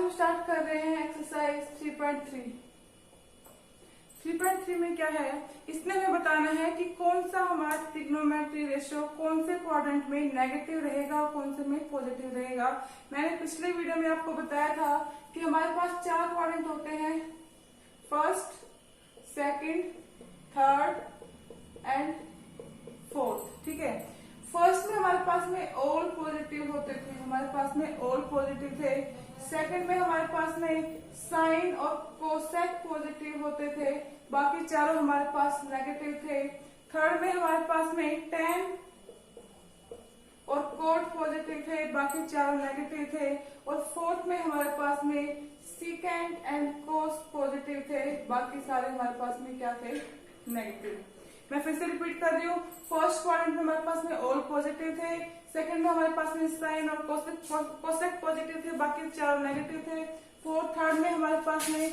हम स्टार्ट कर रहे हैं एक्सरसाइज 3.3। 3.3 में क्या है, इसमें हमें बताना है कि कौन सा हमारा ट्रिग्नोमेट्री रेशियो कौन से क्वाड्रेंट में नेगेटिव रहेगा और कौन से में पॉजिटिव रहेगा। मैंने पिछले वीडियो में आपको बताया था कि हमारे पास 4 क्वाड्रेंट होते हैं, first, second, third and fourth. ठीक है, फर्स्ट में हमारे पास में ऑल पॉजिटिव होते थे, हमारे पास में ऑल पॉजिटिव थे। सेकंड में हमारे पास में साइन और कोसेक पॉजिटिव होते थे, बाकी चारों हमारे पास नेगेटिव थे। थर्ड में हमारे पास में टेन और कोट पॉजिटिव थे, बाकी चारों नेगेटिव थे। और फोर्थ में हमारे पास में सीकेंड एंड कोस पॉजिटिव थे, बाकी सारे हमारे पास में क्या थे, नेगेटिव। मैं फिर से रिपीट कर रही हूँ, फर्स्ट क्वाड्रेंट में हमारे पास में ऑल पॉजिटिव थे, सेकंड में हमारे पास में साइन और कोसेक पॉजिटिव थे, बाकी चार नेगेटिव थे। फोर्थ थर्ड में हमारे पास में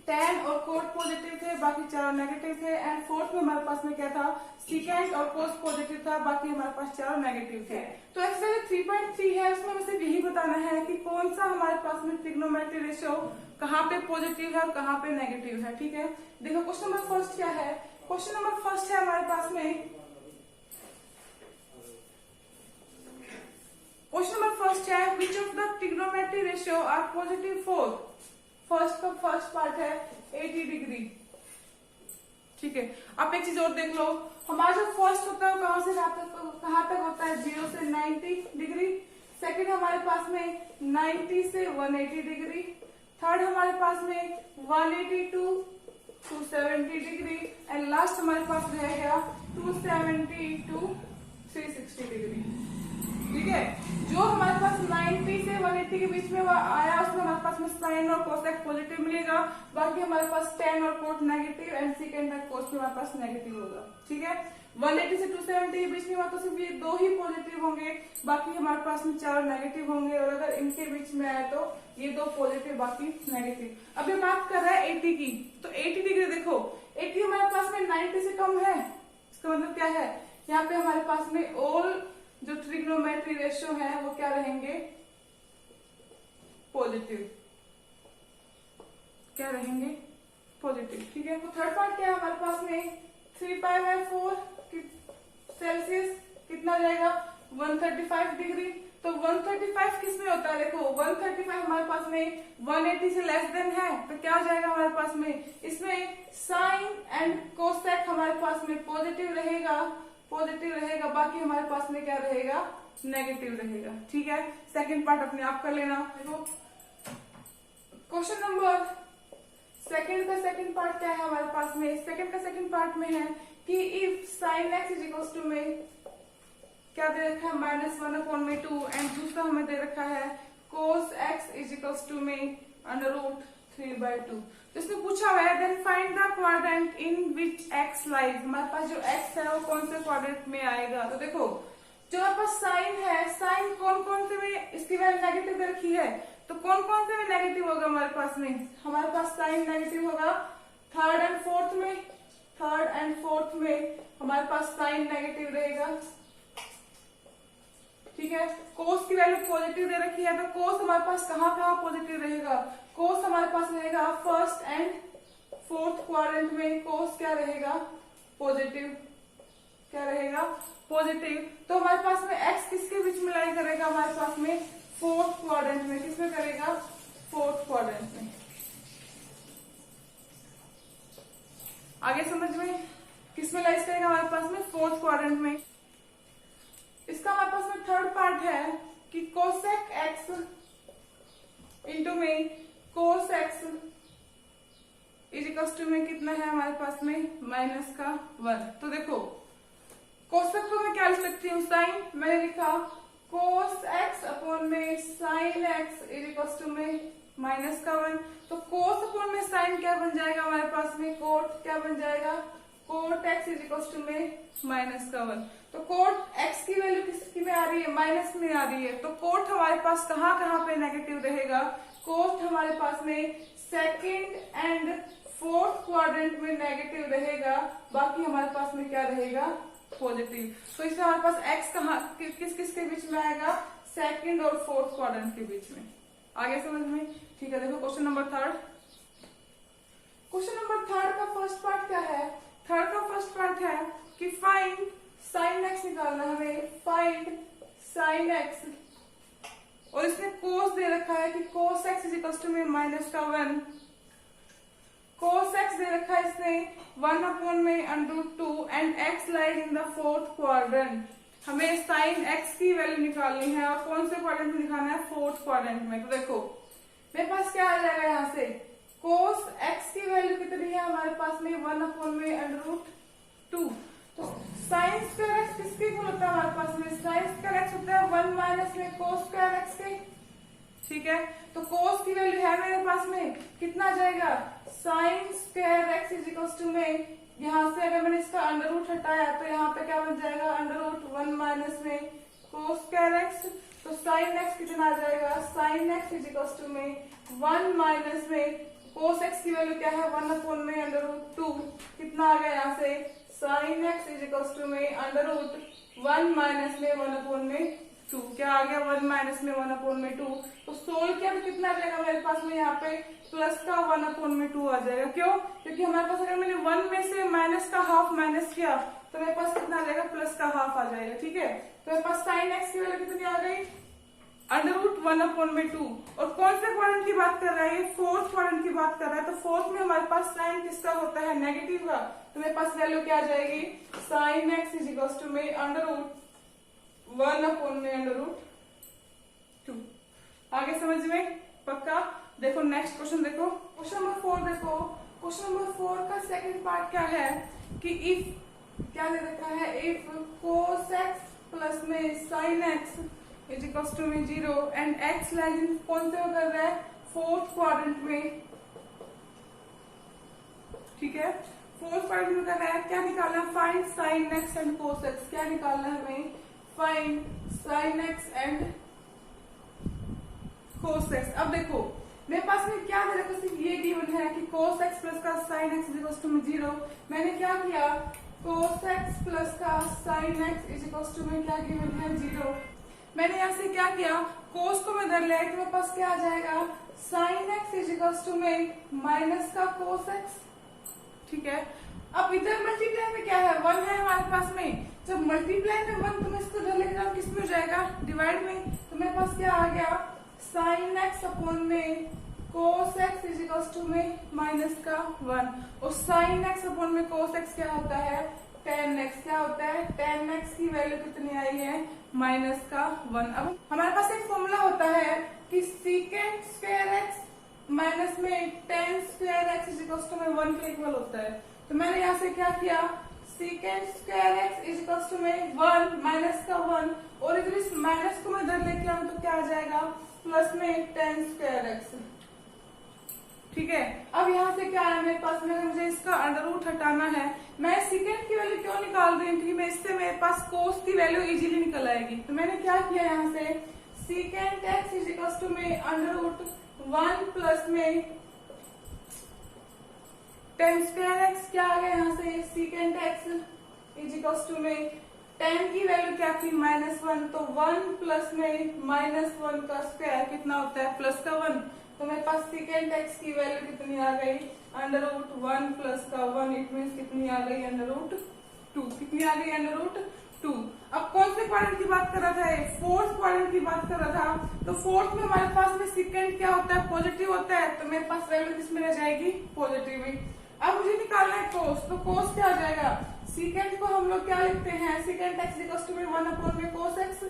टेन और कोट पॉजिटिव थे, बाकी चार नेगेटिव थे। एंड फोर्थ में हमारे पास में क्या था, सीकेंड और कोस पॉजिटिव था, बाकी हमारे पास चार नेगेटिव थे। तो एक्सरसाइज 3.3 है, उसमें हमें सिर्फ यही बताना है कि कौन सा हमारे पास में ट्रिग्नोमेट्री रेशियो कहाँ पे पॉजिटिव है और कहाँ पे नेगेटिव है। ठीक है, देखो क्वेश्चन नंबर फर्स्ट क्या है। क्वेश्चन नंबर फर्स्ट है हमारे पास में, क्वेश्चन नंबर फर्स्ट है which of the trigonometry ratio are positive for. First का फर्स्ट पार्ट है 80 डिग्री। ठीक है, आप एक चीज और देख लो, हमारा जो फर्स्ट होता है वो कहाँ तक होता है, 0 से 90 डिग्री। सेकंड हमारे पास में 90 से 180 डिग्री। थर्ड हमारे पास में 180 टू 270 डिग्री एंड लास्ट हमारे पास रहेगा 270 टू 360 डिग्री। ठीक है, जो हमारे पास 90 से 180 के बीच में आया उसमें हमारे पास में साइन और कोसेक पॉजिटिव मिलेगा, बाकी हमारे पास टेन और कोट नेगेटिव एंड सेकेंड और कोस हमारे पास नेगेटिव होगा। ठीक है, 180 से 270 के बीच में तो सिर्फ ये दो ही पॉजिटिव होंगे, बाकी हमारे पास में चार नेगेटिव होंगे। और अगर इनके बीच में आए तो ये दो पॉजिटिव बाकी नेगेटिव। अब ये बात कर रहा है 80 की, तो 80 डिग्री देखो 80 हमारे पास में 90 से कम है, इसका मतलब क्या है, यहाँ पे हमारे पास में ऑल जो ट्रिग्नोमेट्री रेशियो है वो क्या रहेंगे, पॉजिटिव, क्या रहेंगे, पॉजिटिव। ठीक है, तो थर्ड पार्ट क्या है हमारे पास में, 3π/4 सेल्सियस कितना जाएगा, 135 डिग्री। तो 135 किस में होता है, देखो 135 हमारे पास में 180 से लेस देन है, तो क्या हो जाएगा हमारे पास में, इसमें साइन एंड कोसेक हमारे पास में पॉजिटिव रहेगा, बाकी हमारे पास में क्या रहेगा, नेगेटिव रहेगा। ठीक है, सेकंड पार्ट अपने आप कर लेना। देखो क्वेश्चन नंबर सेकंड का सेकंड पार्ट क्या है हमारे पास में, सेकंड का सेकंड पार्ट में है कि if sine x is equals to में क्या दे रखा है, -1/2 एंड दूसरा हमें दे रखा है cos x is equals to में √3/2। तो इसमें पूछा हुआ है then find the quadrant in which x lies. हमारे पास जो x है वो कौन से क्वाड्रेंट में आएगा। तो देखो जो हमारे पास साइन है, साइन कौन कौन से में इसकी वैल्यू नेगेटिव दे रखी है, तो कौन कौन से में नेगेटिव होगा हमारे पास में, हमारे पास साइन नेगेटिव होगा थर्ड एंड फोर्थ में हमारे पास साइन नेगेटिव रहेगा। ठीक है, कोस की वैल्यू पॉजिटिव दे रखी है, तो कोस हमारे पास कहाँ पॉजिटिव रहेगा, कोस हमारे पास रहेगा फर्स्ट एंड फोर्थ क्वाड्रेंट में, कोस क्या रहेगा, पॉजिटिव, क्या रहेगा, पॉजिटिव। तो हमारे पास में एक्स किसके बीच में लाई करेगा, हमारे पास में फोर्थ क्वाड्रेंट में, किसमें करेगा, फोर्थ क्वाड्रेंट में। आगे समझ में, किसमें लाइज करेगा हमारे पास में, फोर्थ क्वाड्रेंट में। इसका हमारे पास में थर्ड पार्ट है कि कोसेक एक्स इंटू में cos x is equals to में कितना है हमारे पास में, -1। तो देखो कोसेक को मैं क्या लिख सकती हूँ, साइन, मैंने लिखा कोस एक्स अपॉन में sine x is equals to में -1। तो कोस अपॉन में साइन क्या बन जाएगा हमारे पास में, कोट, क्या बन जाएगा, cot x is equals to में -1। तो कोट एक्स की वैल्यू किसकी में आ रही है, माइनस में आ रही है, तो कोट हमारे पास कहाँ पे नेगेटिव रहेगा, कोट हमारे पास में सेकंड एंड फोर्थ क्वाड्रेंट में नेगेटिव रहेगा, बाकी हमारे पास में क्या रहेगा, पॉजिटिव। तो इसमें हमारे पास एक्स किस किस के बीच में आएगा, सेकंड और फोर्थ क्वाड्रेंट के बीच में आगे समझ में? ठीक है, देखो question number third. Question number third का फर्स्ट पार्ट क्या है? थर्ड का फर्स्ट पार्ट है कि फाइंड साइन एक्स निकालना है हमें, फाइंड साइन एक्स, और इसने कोस दे रखा है कि cos x is equal to में माइनस का 1, कोस एक्स दे रखा है इसने 1 अपॉन में √2 and x lies in the fourth quadrant. हमें साइन एक्स की वैल्यू निकालनी है और कौन से क्वाड्रेंट में निकालना है? फोर्थ क्वाड्रेंट में। तो देखो मेरे पास क्या आ जाएगा यहाँ से, कोस एक्स की वैल्यू कितनी है हमारे पास में 1 अपॉन में √2। तो साइन स्क्वायर एक्स किसके इक्वल होता है हमारे पास में? साइन स्क्वायर एक्स होता है 1 माइनस में कोस स्क्वायर एक्स के। ठीक है, तो कोस की वैल्यू है मेरे पास में कितना आ जाएगा? Sine square x is equal to में, यहाँ से अगर मैंने इसका अंडर रूट हटाया तो यहाँ पे क्या बन जाएगा? अंडर रूट 1 माइनस में कोस स्क्वायर एक्स। तो साइन एक्स कितना आ जाएगा? Sine x is equal to में 1 माइनस में कोस एक्स की वैल्यू क्या है? 1 अपॉन में √2। कितना आ गया यहाँ से? Sine x is equal to में अंडर रूट 1 माइनस में 1 अपॉन में 2। क्या आ गया? 1 माइनस में 1 अपॉन में 2। तो सोल्व किया तो कितना आ जाएगा मेरे पास में? यहाँ पे प्लस का 1 अपॉन में 2 आ जाएगा। क्यों? क्योंकि हमारे पास अगर मैंने 1 में से माइनस का हाफ माइनस किया तो मेरे पास कितना आ जाएगा? प्लस का हाफ आ जाएगा। ठीक है, तो मेरे पास साइन एक्स की वैल्यू कितनी आ गई? अंडर रूट 1 अपॉन में 2। और कौन से क्वाड्रेंट की बात कर रहा है? ये फोर्थ क्वाड्रेंट की बात कर रहा है। तो फोर्थ में हमारे पास साइन किसका होता है? नेगेटिव का। तो मेरे पास वैल्यू क्या आ जाएगी? Sine x is equal to में अंडर रूट 1 अपॉन में √2। आगे समझ में? पक्का? देखो नेक्स्ट क्वेश्चन देखो, क्वेश्चन नंबर 4 देखो। क्वेश्चन नंबर 4 का सेकंड पार्ट क्या है कि इफ क्या दे रखा है? इफ कोस एक्स प्लस में sine x is equal to में 0 एंड एक्स लाइज कौन से कर रहा है? फोर्थ क्वाड्रेंट में। ठीक है, फोर्थ क्वाड्रेंट में कर रहा है। क्या निकालना है? Find sine x and cos x. क्या निकालना है हमें? Find sine x and cos x. अब देखो मेरे पास में क्या दे रखा है? ये गिवन है कि कोस एक्स प्लस का sine x is equal to में 0। मैंने क्या किया? कोस एक्स प्लस का sine x is equal to में क्या गिवन है? 0। मैंने यहाँ से क्या किया? कोस को मैं इधर ले आई तो मेरे पास क्या आ जाएगा? Sine x is equal to में माइनस का कोस एक्स। ठीक है, अब इधर मल्टीप्लाई में क्या है? 1 है हमारे पास में। जब मल्टीप्लाई में 1 तो मैं इसको इधर लेकर जाऊँ, किस में हो जाएगा? डिवाइड में। तो मेरे पास क्या आ गया? साइन एक्स अपॉन में cos x is equal to में माइनस का 1। और साइन एक्स अपॉन में कोस एक्स क्या होता है? tan x। क्या होता है? tan x की वैल्यू कितनी आई है? माइनस का 1। अब हमारे पास एक फॉर्मूला होता है कि सीकेंट स्क्वायर एक्स माइनस में tan square x is equal to में 1 के इक्वल होता है। तो मैंने यहाँ से क्या किया? Secant square x is equal to में 1 माइनस का 1, और इधर इस माइनस को मैं इधर लेके आऊं तो क्या आ जाएगा? प्लस में tan स्क्वायर एक्स। ठीक है, अब यहाँ से क्या है मेरे पास में? मुझे इसका अंडर रूट हटाना है। मैं सीकेंट की वैल्यू क्यों निकाल रही हूँ? क्योंकि मैं इससे मेरे पास कोस की वैल्यू इजीली निकल आएगी। तो मैंने क्या किया यहाँ से? Secant x is equal to में अंडर रूट 1 प्लस में tan स्क्वायर एक्स। क्या आ गया यहाँ से? Secant x is equal to में tan की वैल्यू क्या थी? -1। तो 1 प्लस में -1 का स्क्वायर कितना होता है? प्लस का 1। तो मेरे पास सीकेंट एक्स की वैल्यू कितनी आ गई? अंडर रूट 1 प्लस का 1। इट मीन्स कितनी आ गई? Under root 2। कितनी आ गई? Under root 2। अब कौन से क्वाड्रेंट की बात कर रहा था? फोर्थ क्वाड्रेंट की बात कर रहा था। तो फोर्थ में हमारे पास में सीकेंट क्या होता है? पॉजिटिव होता है। तो मेरे पास वैल्यू किसमें रह जाएगी? पॉजिटिव में। अब मुझे निकालना है कोस। तो कोस क्या आ जाएगा? सीकेंट को हम लोग क्या लिखते हैं? सीकेंट एक्स इक्वल टू में 1 अपॉन में कोस एक्स।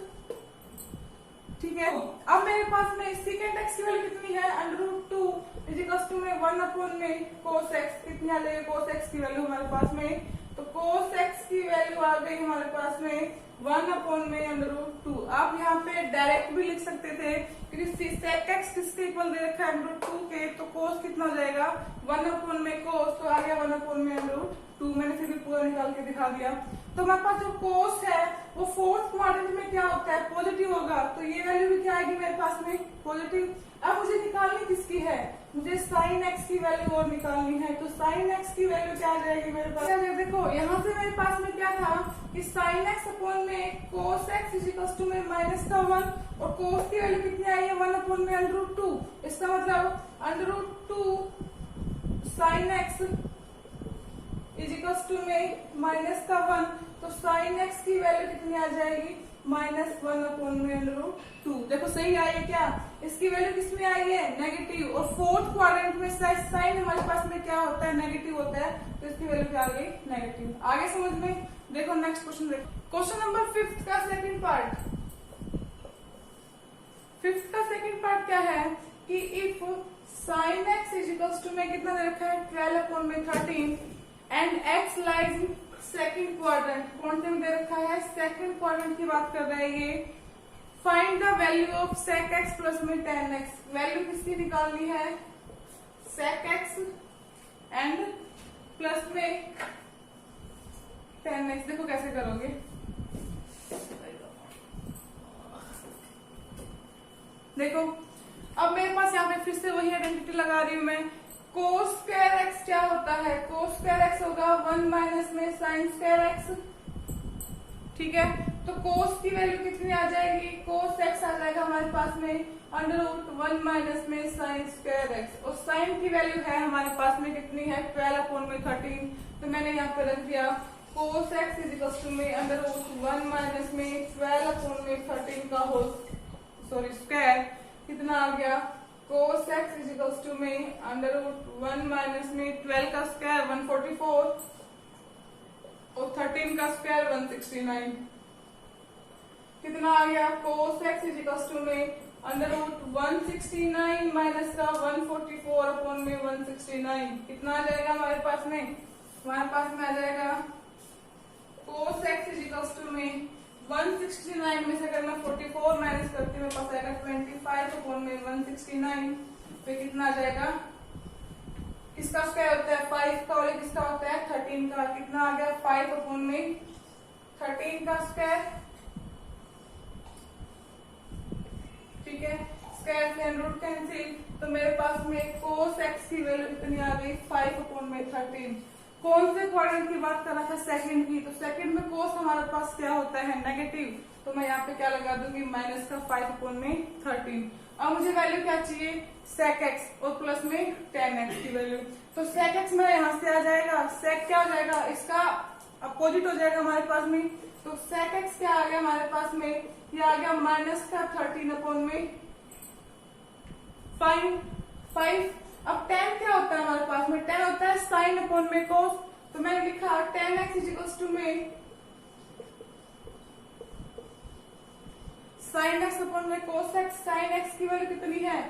ठीक है, अब मेरे पास में सीकेंट एक्स की वैल्यू कितनी है? Under root 2 is equal to में 1 अपॉन में कोस एक्स। कितनी आ जाएगी कोस एक्स की वैल्यू हमारे पास में? तो कोस एक्स की वैल्यू आ गई हमारे पास में 1 अपॉन में अंडर रूट 2। आप यहाँ पे डायरेक्ट भी लिख सकते थे क्योंकि सेक एक्स किसके इक्वल दे रखा है? अंडर रूट 2 के। तो कोस कितना हो जाएगा? 1 अपॉन में कोस, तो आ गया 1 अपॉन में अंडर रूट 2। मैंने फिर भी पूरा निकाल के दिखा दिया। तो हमारे पास जो कोस है वो फोर्थ क्वाड्रेंट में क्या होता है? पॉजिटिव होगा। तो ये वैल्यू भी क्या आएगी मेरे पास में? पॉजिटिव। अब मुझे निकालनी किसकी है? मुझे मुझे साइन एक्स की वैल्यू और निकालनी है। तो साइन एक्स की वैल्यू क्या आ जाएगी मेरे पास? देखो यहाँ से मेरे पास में क्या था कि साइन एक्स अपॉन में कोस एक्स इजिकल्स टू में माइनस का 1 और कोस की वैल्यू कितनी आई है 1 अपॉन में √2। इसका मतलब √2 साइन एक्स इजिकल्स टू में माइनस का 1। तो साइन एक्स की वैल्यू कितनी आ जाएगी -1 अपॉन में √2। देखो सही आई है क्या? इसकी वैल्यू किसमें आई है नेगेटिव, और फोर्थ क्वाड्रेंट में साइन हमारे पास में क्या होता है नेगेटिव होता है, तो इसकी वैल्यू क्या आ गई नेगेटिव। आगे समझ में देखो नेक्स्ट क्वेश्चन देखो। क्वेश्चन नंबर 5 का सेकंड पार्ट। 5 का सेकंड पार्ट क्या है कि if sine x is equals to में कितना दे रखा है 12 अपॉन में 13 and x lies in second quadrant, कौन से में दे रखा है सेकंड क्वाड्रेंट की बात कर रहे हैं ये। Find the value of sec x plus में tan x। वैल्यू किसकी निकालनी है sec x एंड प्लस में tan x। देखो कैसे करोगे, देखो अब मेरे पास यहाँ पे फिर से वही आइडेंटिटी लगा रही हूं मैं। कोस स्क्वायर एक्स क्या होता है, कोस स्क्वायर एक्स होगा 1 माइनस में साइन स्क्वायर एक्स, ठीक है। तो कोस की वैल्यू कितनी आ जाएगी, कोस एक्स आ जाएगा हमारे पास में √1 माइनस में साइन स्क्वायर एक्स, और साइन की वैल्यू है हमारे पास में कितनी है 12 अपॉन में 13। तो मैंने यहाँ पे रख दिया कोस एक्स इजिकल्स टू में √1 माइनस में 12 अपॉन में 13 का होल स्क्वायर, कितना आ गया कोस एक्स इजिकल्स टू में √1 माइनस में 12 का स्क्वायर 144 और 13 का स्क्वायर 169। कितना आ गया कोस एक्स इजिकल्स टू में √169 माइनस का 144 अपॉन में 169। कितना आ जाएगा हमारे पास में आ जाएगा कोस एक्स इजिकल्स टू में 169 में से अगर मैं 44 माइनस करती हूँ मेरे पास आएगा 25 अपॉन में 169। तो कितना आ जाएगा, किसका स्क्वायर होता है 5 का और किसका होता है 13 का। कितना आ गया 5 अपॉन में 13 का स्क्वायर, ठीक है। स्क्वायर से रूट कैंसिल, तो मेरे पास में कोस एक्स की वैल्यू कितनी आ गई 5 अपॉन में 13। कौन से क्वाड्रेंट की बात कर रहा था सेकंड की, तो सेकंड में कोस हमारे पास क्या होता है नेगेटिव, तो मैं यहाँ पे क्या लगा दूंगी माइनस का 5 अपॉन में 13। अब मुझे वैल्यू क्या चाहिए sec x और प्लस में tan x की वैल्यू। तो sec x मेरा यहाँ से आ जाएगा, sec क्या हो जाएगा इसका अपोजिट हो जाएगा हमारे पास में। तो sec x क्या आ गया हमारे पास में, ये आ गया माइनस का 13 अपॉन में 5। अब tan क्या होता है हमारे पास में, tan होता है साइन अपॉन में cos। तो मैंने लिखा tan x इजिकल्स टू में साइन एक्स अपॉन में cos x। साइन x की वैल्यू कितनी है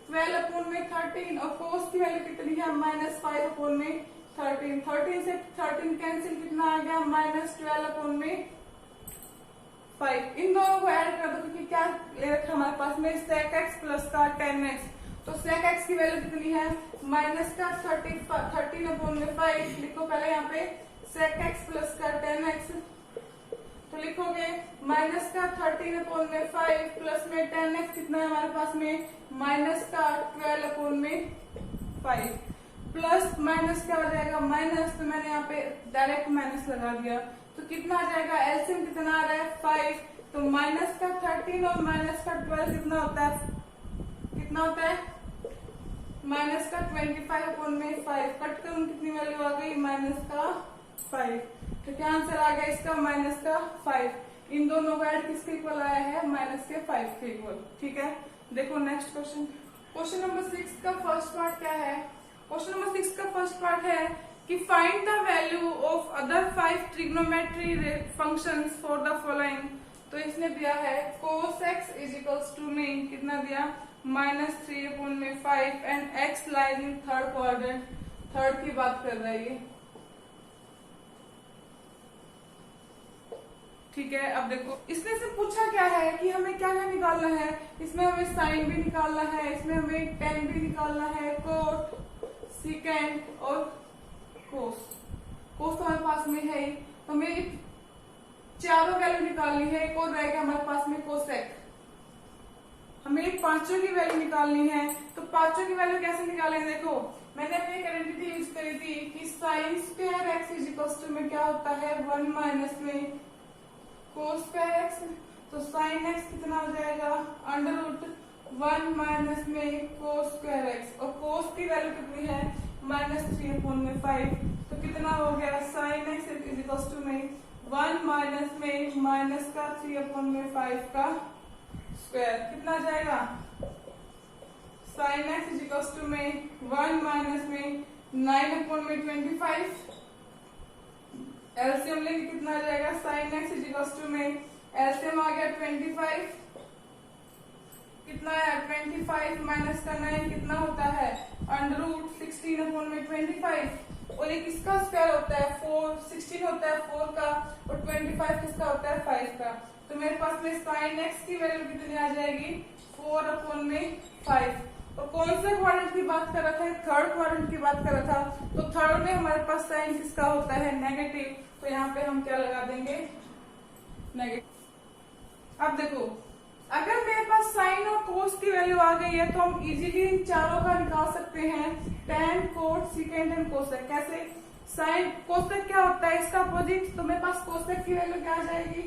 12 अपॉन में 13 और cos की वैल्यू कितनी है -5 अपॉन में 13। 13 से 13 कैंसिल, कितना आ गया -12 अपॉन में 5। इन दोनों को ऐड कर दो क्योंकि क्या ले रखा हमारे पास में sec x प्लस का tan x। तो sec x की वैल्यू कितनी है माइनस का 13 अपॉन में 5। लिखो पहले यहाँ पे sec x प्लस का tan x, तो लिखोगे माइनस का 13 अपॉन में 5 प्लस में tan x कितना है हमारे पास में माइनस का 12 अपॉन में 5। प्लस माइनस क्या हो जाएगा माइनस, तो मैंने यहाँ पे डायरेक्ट माइनस लगा दिया। तो कितना आ जाएगा एलसीएम कितना आ रहा है 5। तो माइनस का 13 और माइनस का 12 कितना होता है, कितना होता है माइनस का 25 अपॉन में 5। कट करूं कितनी वैल्यू आ गई माइनस का 5। तो क्या आंसर आ गया इसका माइनस का 5। इन दोनों का ऐड किसके इक्वल आया है माइनस के 5 के इक्वल, ठीक है। देखो नेक्स्ट क्वेश्चन, क्वेश्चन नंबर 6 का फर्स्ट पार्ट क्या है। क्वेश्चन नंबर 6 का फर्स्ट पार्ट है कि find the value of other 5 trigonometry functions for the following. तो इसने दिया है cos x इजिकल्स टू में कितना दिया -3 अपॉन में 5 and x lies in third quadrant. Third की बात कर रही है, ठीक है। अब देखो इसने से पूछा क्या है कि हमें क्या क्या निकालना है। इसमें हमें साइन भी निकालना है, इसमें हमें tan भी निकालना है, कोट सिकेंट और कोस। कोस तो हमारे पास में है ही, तो हमें चारों वैल्यू निकालनी है। एक और रहेगा हमारे पास में कोसेक। हमें पांचों की वैल्यू निकालनी है, तो पांचों की वैल्यू वैल्यू कैसे निकालेंगे? देखो मैंने अपनी आइडेंटिटी यूज करी थी कि sine square x is equal to में क्या होता है 1 माइनस में कोस स्क्वायर एक्स। तो साइन एक्स कितना हो जाएगा अंडर रूट 1 माइनस में कोस स्क्वायर एक्स, और कोस की वैल्यू कितनी है -3/5। तो कितना हो गया sine x is equal to में 1 माइनस में माइनस का 3/5 का स्क्वायर। कितना आ जाएगा sine x is equal to में 1 माइनस में 9/25। एलसीएम लेंगे कितना आ जाएगा sine x is equal to में एलसीएम आ गया 25। कितना है 25 माइनस का 9 कितना होता है अंडर रूट 16/25। और ये किसका स्क्वायर होता है 4, 16 होता है 4 का, और 25 किसका होता है 5 का। तो मेरे पास में साइन एक्स की वैल्यू कितनी आ जाएगी 4/5। और कौन से क्वाड्रेंट की बात कर रहा था? थर्ड क्वाड्रेंट की बात कर रहा था। तो थर्ड में हमारे पास साइन किसका होता है नेगेटिव, तो यहाँ पे हम क्या लगा देंगे नेगेटिव। अब देखो अगर मेरे पास साइन और कोस की वैल्यू आ गई है तो हम इजीली इन चारों का निकाल सकते हैं tan, cot, secant and cosec. कैसे? साइन कोसेक क्या होता है इसका अपोजिट, तो मेरे पास कोसेक की वैल्यू क्या आ जाएगी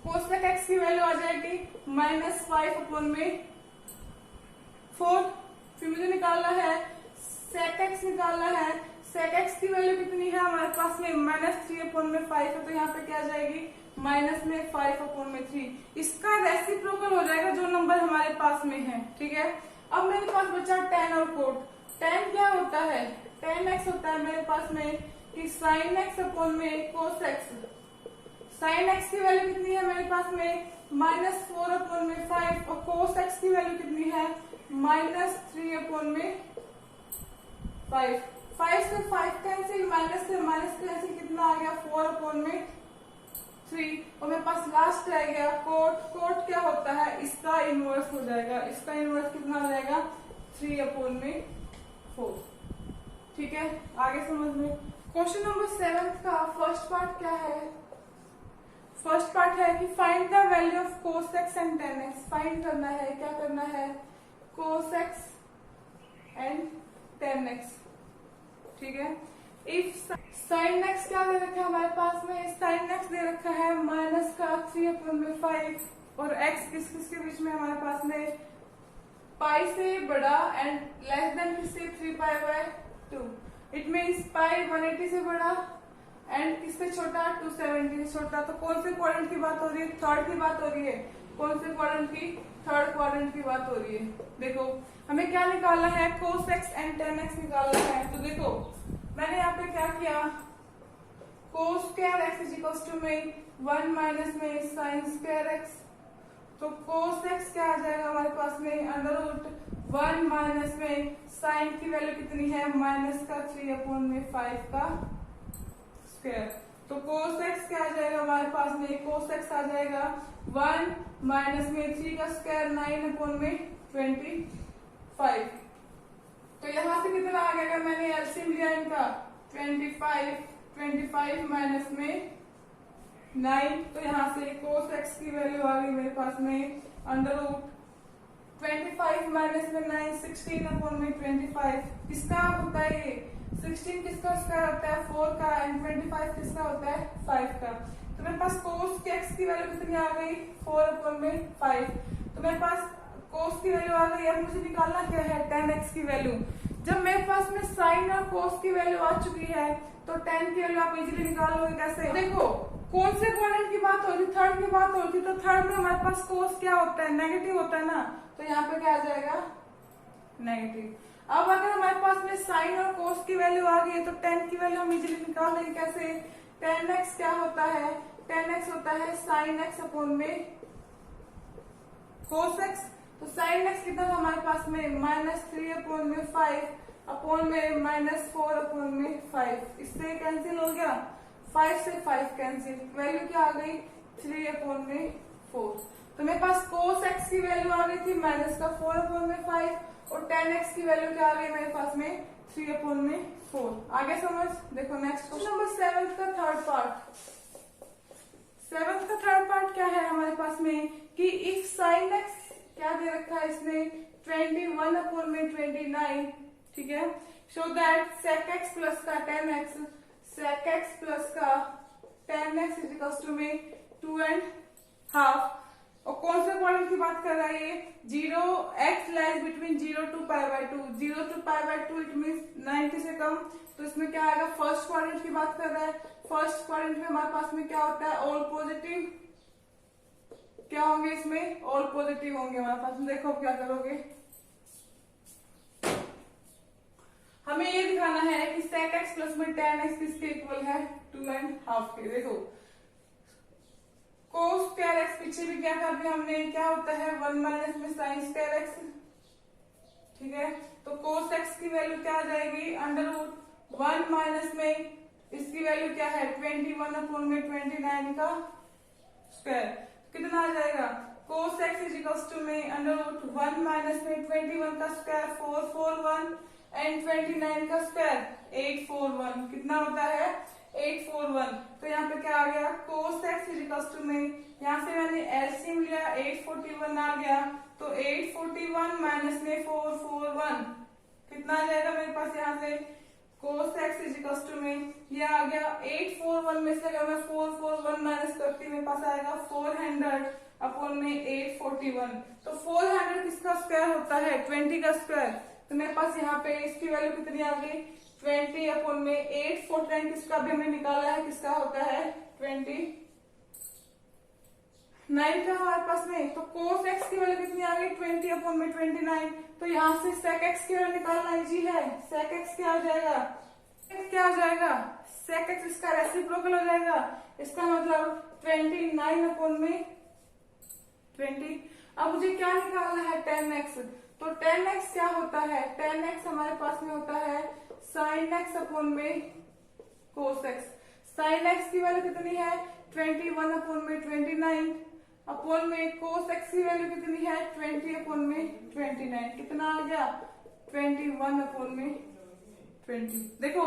कोसेक एक्स की वैल्यू आ जाएगी -5/4। फिर मुझे निकालना है सेक एक्स निकालना है। सेक एक्स की वैल्यू कितनी है हमारे पास में -3/5 है, तो यहाँ पे क्या आ जाएगी माइनस में 5/3। इसका रेसिप्रोकल हो जाएगा जो नंबर हमारे पास में है। ठीक है, अब मेरे पास बचा tan और कोट। tan क्या होता है tan x होता है मेरे पास में कि sin x/में cos x। sin x की वैल्यू कितनी है मेरे पास में -4/5, और cos x की वैल्यू कितनी है -3/5। 5 से 5 कैंसिल, माइनस से माइनस कैंसिल, कितना आ गया 4/3। और मेरे पास लास्ट रह गया कोट। कोट क्या होता है इसका इनवर्स हो जाएगा। इसका इनवर्स कितना हो जाएगा 3/4। ठीक है, आगे समझ में। क्वेश्चन नंबर 7 का फर्स्ट पार्ट क्या है? फर्स्ट पार्ट है कि find the value of cos x and tan x। Find करना है, क्या करना है cos x and tan x। ठीक है, इफ साइन एक्स क्या दे रखा है हमारे पास में साइन एक्स दे रखा है माइनस का 3/5, और एक्स किस किसके बीच में हमारे पास में पाई से बड़ा एंड लेस देन किससे 3π/2। इट मीन्स पाई 180 से बड़ा एंड किससे छोटा 270 से छोटा। तो कौन से क्वाड्रेंट की बात हो रही है? थर्ड की बात हो रही है। कौन से क्वाड्रेंट की? थर्ड क्वाड्रेंट की बात हो रही है। देखो हमें क्या निकालना है cos x and tan x निकालना है। तो देखो मैंने यहाँ पे क्या किया cos square x is equal to में 1 माइनस में sin स्क्वायर x। तो cos x क्या आ जाएगा हमारे पास में अंडर रूट 1 माइनस में sin की वैल्यू कितनी है माइनस का 3/5 का स्क्वायर। तो cos x क्या आ जाएगा हमारे पास में cos x आ जाएगा 1 माइनस में 3 का स्क्वायर 9/25। तो यहाँ से कितना आ गया? मैंने एलसीएम लिया इनका 25 माइनस में 9। तो यहाँ से cos x की वैल्यू आ गई मेरे पास में अंडर रूट 25 माइनस में 9 16/25। किसका होता है ये 16 किसका स्क्वायर होता है 4 का, एंड 25 किसका होता है 5 का। तो मेरे पास cos x की वैल्यू कितनी आ गई 4/5। तो मेरे पास cos की वैल्यू आ गई। अब मुझे निकालना क्या है tan x की वैल्यू। जब मेरे पास में sin और cos की वैल्यू आ चुकी है तो tan की वैल्यू आप इजीली निकाल लोगे। कैसे? देखो कौन से क्वाड्रेंट की बात हो रही? थर्ड की बात हो रही। तो थर्ड में हमारे पास cos क्या होता है नेगेटिव होता है ना, तो यहाँ पे क्या आ जाएगा नेगेटिव। अब अगर हमारे पास में sin और cos की वैल्यू आ गई है तो tan की वैल्यू हम इजीली निकाल लेंगे। कैसे? tan x क्या होता है tan x होता है sin x/में cos x। तो sin x कितना था हमारे पास में -3/5 अपॉन में -4/5। इससे कैंसिल हो गया 5 से 5 कैंसिल, वैल्यू क्या आ गई 3/4। तो मेरे पास cos x की वैल्यू आ गई थी -4/5, और tan x की वैल्यू क्या आ गई मेरे पास में 3/4। आगे समझ। देखो नेक्स्ट क्वेश्चन नंबर 7 का थर्ड पार्ट। 7 का थर्ड पार्ट क्या है हमारे पास में कि इफ sin x क्या दे रखा है इसने 21/29, ठीक है। So that sec x plus का 10x, sec x प्लस का 10x इज इक्वल्स टू में 2.5। और कौन से क्वाड्रेंट की बात कर रहा है ये? 0x lies between 0 to π/2, 0 to π/2 it mean 90 से कम। तो इसमें क्या आएगा? फर्स्ट क्वाड्रेंट की बात कर रहा है। फर्स्ट क्वाड्रेंट में हमारे पास में क्या होता है? All positive. क्या होंगे इसमें? ऑल पॉजिटिव होंगे हमारे पास में। देखो क्या करोगे, हमें ये दिखाना है कि sec x प्लस में tan x किसके इक्वल है? 2.5 के। देखो cos स्क्वायर x पीछे भी क्या कर दिया हमने, क्या होता है 1 माइनस में sin स्क्वायर x, ठीक है। तो cos x की वैल्यू क्या आ जाएगी? अंडर रूट 1 माइनस में इसकी वैल्यू क्या है? 21/29 का स्क्वायर। कितना आ जाएगा? cos x is equals to में अंडर रूट 1 माइनस में 21 का स्क्वायर 441 एंड 29 का स्क्वायर 841। कितना होता है? 841। तो यहाँ पे क्या आ गया? cos x is equals to में, यहाँ से मैंने एलसीएम लिया 841 आ गया। तो 841 माइनस में 441 कितना आ जाएगा मेरे पास? यहाँ से cos x is equals to में ये आ गया 841 में से अगर मैं 441 माइनस करती हूँ मेरे पास आएगा 400/841। तो 400 किसका स्क्वायर होता है? 20 का स्क्वायर। तो मेरे पास यहाँ पे इसकी वैल्यू कितनी आ गई? 20/849 किसका भी हमने निकाला है, किसका होता है? 29 का हमारे पास में। तो cos x की वैल्यू कितनी आ गई? 20/29। तो यहाँ से sec x की वैल्यू निकालना इजी है। sec x क्या हो जाएगा? क्या हो जाएगा? sec x इसका रेसिप्रोकल हो जाएगा। इसका मतलब 29/20। अब मुझे क्या निकालना है? 10x। तो 10x क्या होता है? 10x हमारे पास में होता है sin x/में cos x। sin x की वैल्यू कितनी है? 21/29 अपॉन में cos x की वैल्यू कितनी है? 20/29। कितना आ गया? 21/20। देखो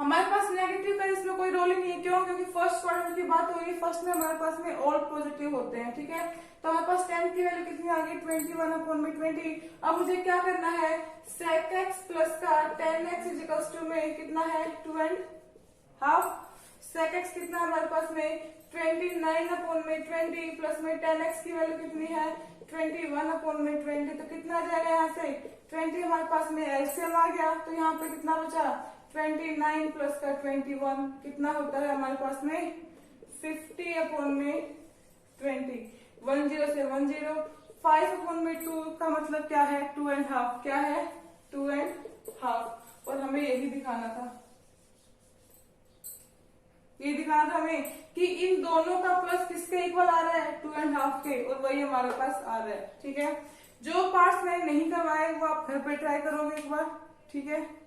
हमारे पास नेगेटिव का इसमें कोई रोल ही नहीं है। क्यों? क्योंकि फर्स्ट क्वाड्रेंट की बात हो रही है, फर्स्ट में हमारे पास में ऑल पॉजिटिव होते हैं, ठीक है। तो हमारे पास 10 की वैल्यू कितनी आ गई? 21/20। अब मुझे क्या करना है? sec x प्लस का 10x इज इक्वल्स टू में कितना है? 2.5। sec x कितना हमारे पास में? 29/20 प्लस में 10x की वैल्यू कितनी है? 21/20। तो कितना आ जाएगा यहाँ से? 20 हमारे पास में एलसीएम आ गया। तो यहाँ पे कितना बचा? 29 प्लस का 21 कितना होता है हमारे पास में? 50/20। 10 से 10। 5/2 का मतलब क्या है? 2.5। क्या है? 2.5। और हमें यही दिखाना था, ये दिखाना था हमें कि इन दोनों का प्लस किसके इक्वल आ रहा है? 2.5 के। और वही हमारे पास आ रहा है, ठीक है। जो पार्ट्स मैंने नहीं करवाए वो आप घर पे ट्राई करोगे एक बार, ठीक है।